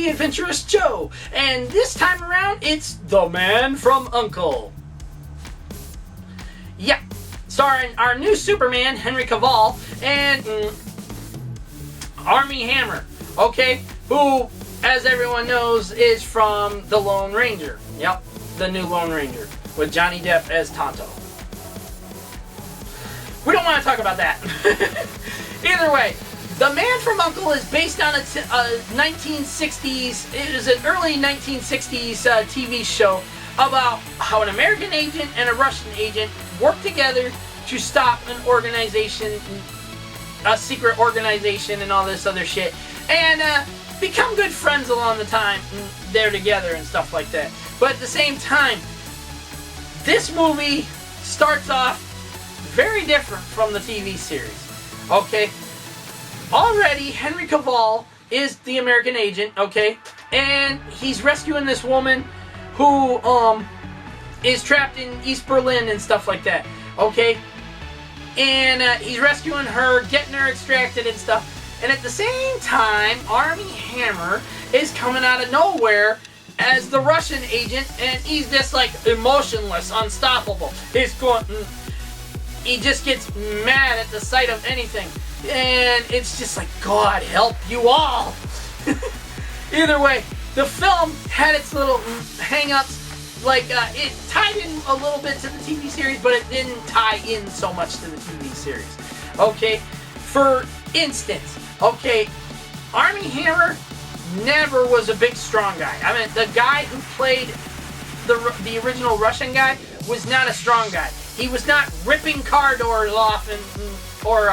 the Adventurous Joe, and this time around, it's the Man from U.N.C.L.E. Yep, starring our new Superman, Henry Cavill, and Armie Hammer, okay, who, as everyone knows, is from The Lone Ranger. Yep, the new Lone Ranger, with Johnny Depp as Tonto. We don't want to talk about that. Either way, The Man from U.N.C.L.E. is based on a 1960s, it is an early 1960s TV show about how an American agent and a Russian agent work together to stop an organization, a secret organization and all this other shit, and become good friends along the time they're together and stuff like that. But at the same time, this movie starts off very different from the TV series, okay? Already, Henry Cavill is the American agent, okay? And he's rescuing this woman who, is trapped in East Berlin and stuff like that, okay? And, he's rescuing her, getting her extracted and stuff. And at the same time, Armie Hammer is coming out of nowhere as the Russian agent, and he's just, like, emotionless, unstoppable. He's going... He just gets mad at the sight of anything. And it's just like, God help you all! Either way, the film had its little hang-ups. Like, it tied in a little bit to the TV series, but it didn't tie in so much to the TV series. Okay? For instance, okay, Armie Hammer never was a big, strong guy. I mean, the guy who played the original Russian guy was not a strong guy. He was not ripping car doors off or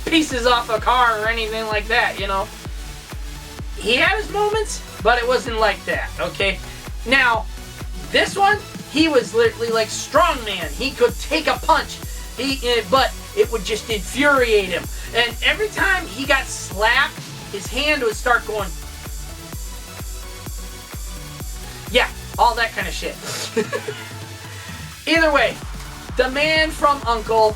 pieces off a car or anything like that, you know. He had his moments, but it wasn't like that, okay? Now, this one, he was literally like strongman. He could take a punch, but it would just infuriate him. And every time he got slapped, his hand would start going... Yeah, all that kind of shit. Either way, The Man from U.N.C.L.E.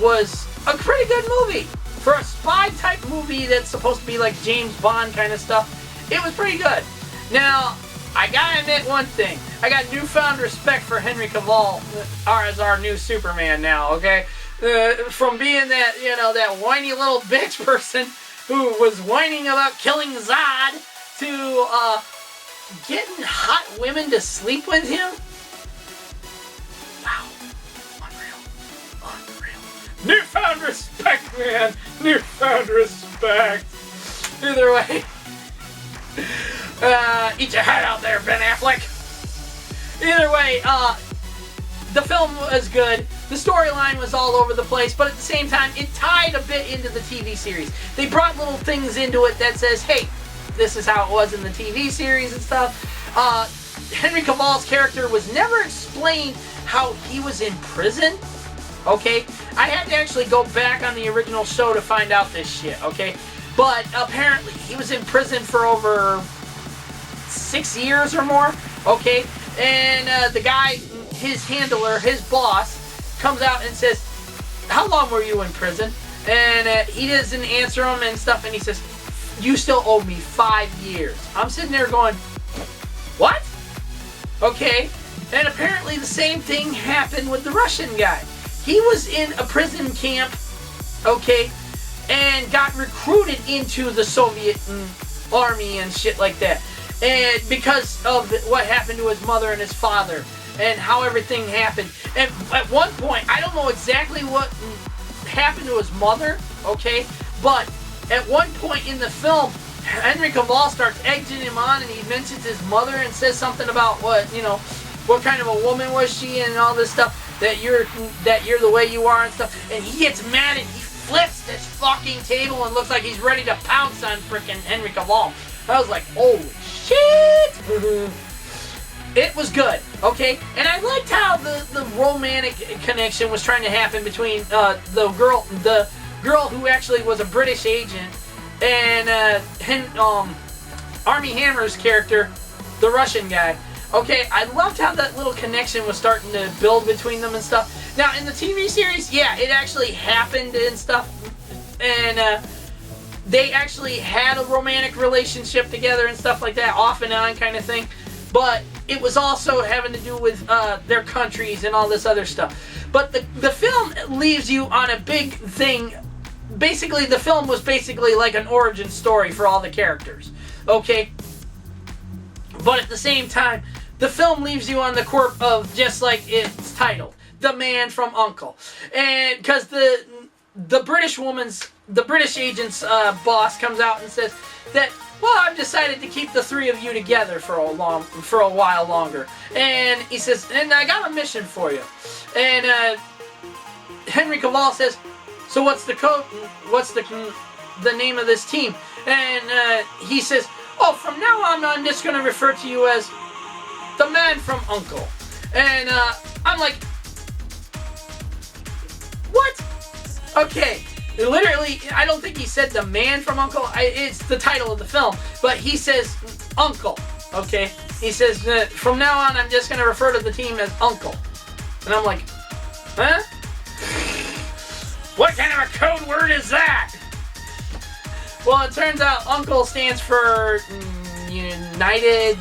was a pretty good movie. For a spy-type movie that's supposed to be like James Bond kind of stuff, it was pretty good. Now, I gotta admit one thing. I got newfound respect for Henry Cavill as our new Superman now, okay? From being that, you know, that whiny little bitch person who was whining about killing Zod to getting hot women to sleep with him. Wow. Unreal. Newfound respect, man. Newfound respect. Either way. Eat your heart out there, Ben Affleck. Either way, the film was good. The storyline was all over the place, but at the same time, it tied a bit into the TV series. They brought little things into it that says, hey, this is how it was in the TV series and stuff. Henry Cavill's character was never explained how he was in prison, okay? I had to actually go back on the original show to find out this shit, okay? But apparently, he was in prison for over 6 years or more, okay? And the guy, his handler, his boss, comes out and says, how long were you in prison? And he doesn't answer him and stuff, and he says, you still owe me 5 years. I'm sitting there going, what? Okay. And apparently the same thing happened with the Russian guy. He was in a prison camp, okay, and got recruited into the Soviet army and shit like that. And because of what happened to his mother and his father and how everything happened. And at one point, I don't know exactly what happened to his mother, okay, but at one point in the film, Henry Cavill starts egging him on, and he mentions his mother and says something about what, you know, what kind of a woman was she and all this stuff, that you're the way you are and stuff. And he gets mad and he flips this fucking table and looks like he's ready to pounce on frickin' Henry Cavill. I was like, holy shit! It was good, okay? And I liked how the romantic connection was trying to happen between the girl who actually was a British agent and Armie Hammer's character, the Russian guy. Okay, I loved how that little connection was starting to build between them and stuff. Now, in the TV series, yeah, it actually happened and stuff. And they actually had a romantic relationship together and stuff like that, off and on kind of thing. But it was also having to do with their countries and all this other stuff. But the film leaves you on a big thing. Basically, the film was basically like an origin story for all the characters. Okay? But at the same time, the film leaves you on the quirk of just like it's titled, The Man from U.N.C.L.E. And because the British agent's boss comes out and says that, well, I've decided to keep the three of you together for a while longer. And he says, and I got a mission for you. And Henry Cavill says, so what's the code? What's the name of this team? And he says, oh, from now on, I'm just going to refer to you as the Man from U.N.C.L.E. And I'm like, what? Okay. Literally, I don't think he said the Man from U.N.C.L.E. It's the title of the film. But he says Uncle. Okay? He says, from now on, I'm just going to refer to the team as Uncle. And I'm like, huh? What kind of a code word is that? Well, it turns out Uncle stands for United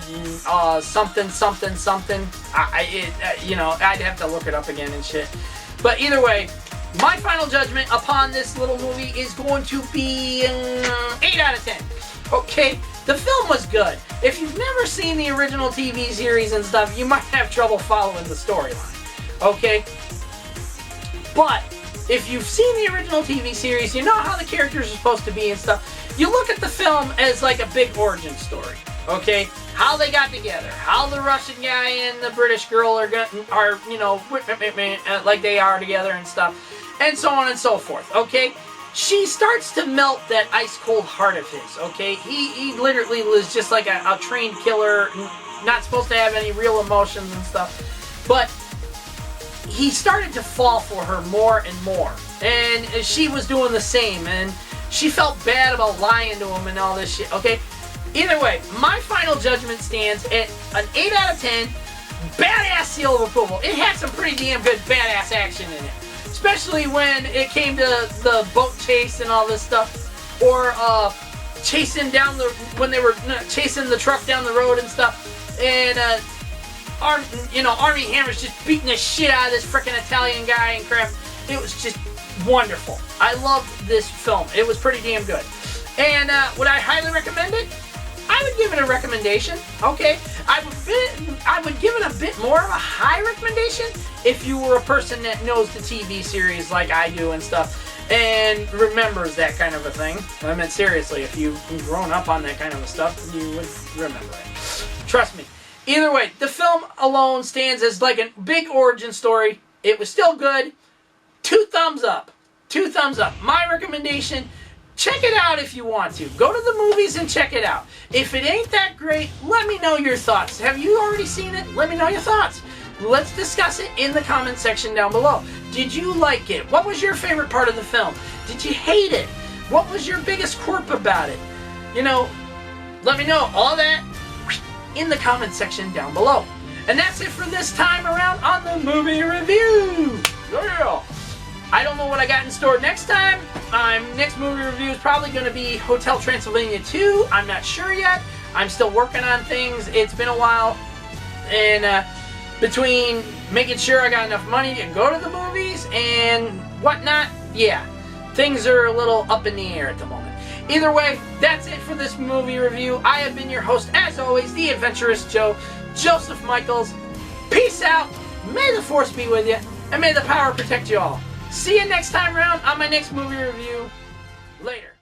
something something something. I'd have to look it up again and shit. But either way, my final judgment upon this little movie is going to be 8 out of 10. Okay, the film was good. If you've never seen the original TV series and stuff, you might have trouble following the storyline. Okay, but if you've seen the original TV series, you know how the characters are supposed to be and stuff. You look at the film as like a big origin story, okay? How they got together, how the Russian guy and the British girl are like they are together and stuff, and so on and so forth, okay? She starts to melt that ice-cold heart of his, okay? He literally was just like a trained killer, not supposed to have any real emotions and stuff, but he started to fall for her more and more, and she was doing the same, and she felt bad about lying to him and all this shit, okay? Either way, my final judgment stands at an 8 out of 10, badass seal of approval. It had some pretty damn good badass action in it, especially when it came to the boat chase and all this stuff, or when they were chasing the truck down the road and stuff, and Armie Hammer's just beating the shit out of this frickin' Italian guy and crap. It was just wonderful. I loved this film. It was pretty damn good. And would I highly recommend it? I would give it a recommendation. Okay, I would give it a bit more of a high recommendation if you were a person that knows the TV series like I do and stuff, and remembers that kind of a thing. I mean, seriously, if you've grown up on that kind of stuff, you would remember it. Trust me. Either way, the film alone stands as like a big origin story. It was still good. 2 thumbs up. 2 thumbs up. My recommendation, check it out if you want to. Go to the movies and check it out. If it ain't that great, let me know your thoughts. Have you already seen it? Let me know your thoughts. Let's discuss it in the comment section down below. Did you like it? What was your favorite part of the film? Did you hate it? What was your biggest quirk about it? Let me know all that in the comment section down below. And that's it for this time around on the movie review. Yeah. I don't know what I got in store next time. Next movie review is probably going to be Hotel Transylvania 2. I'm not sure yet. I'm still working on things. It's been a while. And between making sure I got enough money to go to the movies and whatnot, yeah, things are a little up in the air at the moment. Either way, that's it for this movie review. I have been your host, as always, the Adventurous Joe, Joseph Michaels. Peace out. May the Force be with you, and may the power protect you all. See you next time around on my next movie review. Later.